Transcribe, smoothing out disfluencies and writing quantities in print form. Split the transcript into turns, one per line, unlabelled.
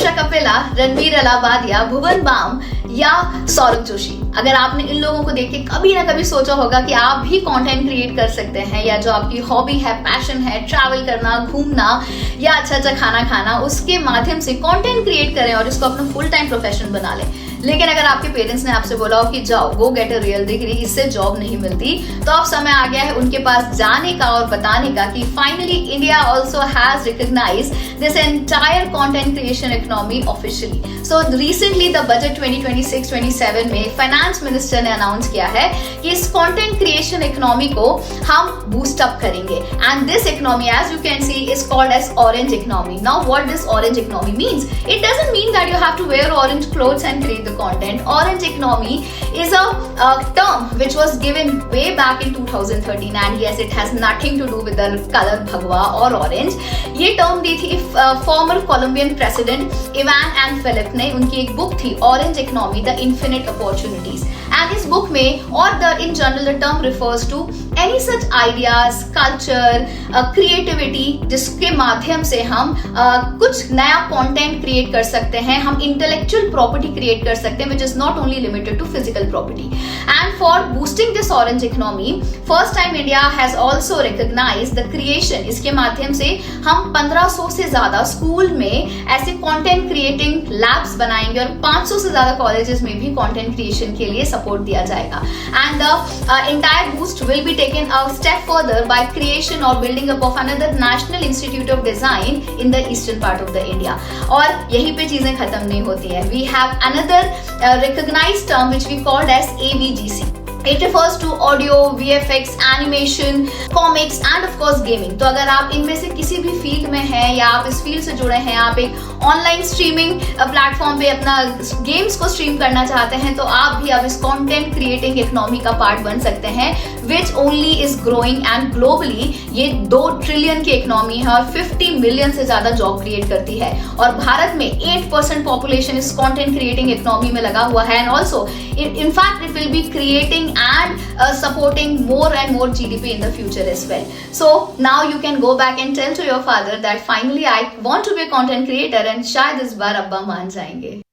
वर्षा कपिला, रणवीर अलाहाबादिया, भुवन balm या सौरभ जोशी, अगर आपने इन लोगों को देख के कभी ना कभी सोचा होगा कि आप भी कंटेंट क्रिएट कर सकते हैं, या जो आपकी हॉबी है, पैशन है, ट्रैवल करना, घूमना या अच्छा खाना खाना, उसके माध्यम से कंटेंट क्रिएट करें और इसको अपना फुल टाइम प्रोफेशन बना लें। लेकिन अगर आपके पेरेंट्स ने आपसे बोला हो कि जाओ गो गेट अ रियल डिग्री, इससे जॉब नहीं मिलती, तो अब समय आ गया है उनके पास जाने का और बताने का कि finally India also has recognised this entire content creation economy officially. So recently the budget 2026-27 में फाइनेंस मिनिस्टर ने अनाउंस किया है कि इस कंटेंट क्रिएशन इकोनॉमी को हम बूस्ट अप करेंगे, and this economy as you can see is called as orange economy. Now what this orange economy means, it doesn't mean that you have to wear orange clothes and create the content. Orange economy is a term which was given way back in 2013, and yes, it has nothing to do with the color भगवा और orange. ये term दी थी former Colombian president Ivan and Philip ने, उनकी एक book थी Orange Economy: The Infinite Opportunities, and इस book में or the in general the term refers to any such ideas, culture, creativity जिसके माध्यम से हम कुछ नया content create कर सकते हैं, हम intellectual property create कर सकते हैं, which is not only limited to physical property. And for boosting this orange economy, first time India has also recognized the creation, इसके माध्यम से हम 1500 से ज्यादा स्कूल में ऐसे कंटेंट क्रिएटिंग लैब्स बनाएंगे और 500 से ज्यादा कॉलेजेस में भी कंटेंट क्रिएशन के लिए सपोर्ट दिया जाएगा। And the entire boost will be taken a step further by creation और building up of another national institute of design in the eastern part of the India. और यहीं पे चीजें खत्म नहीं होती है। We have another recognized term which we called as AVGC. It refers to audio, VFX, animation, comics and of course gaming. तो अगर आप इनमें से किसी भी फील्ड में हैं या आप इस फील्ड से जुड़े हैं, आप एक ऑनलाइन स्ट्रीमिंग प्लेटफॉर्म पे अपना गेम्स को स्ट्रीम करना चाहते हैं, तो आप भी अब इस कंटेंट क्रिएटिंग इकोनॉमी का पार्ट बन सकते हैं, which only is growing and globally ये 2 ट्रिलियन की इकोनॉमी है और 50 मिलियन से ज्यादा जॉब क्रिएट करती है। और भारत में 8% पॉपुलेशन इस कंटेंट क्रिएटिंग इकोनॉमी में लगा हुआ है, and also in fact it will be creating and supporting more and more GDP in the future as well. So now you can go back and tell to your father that finally I want to be a content creator, and शायद इस बार अब्बा मान जाएंगे।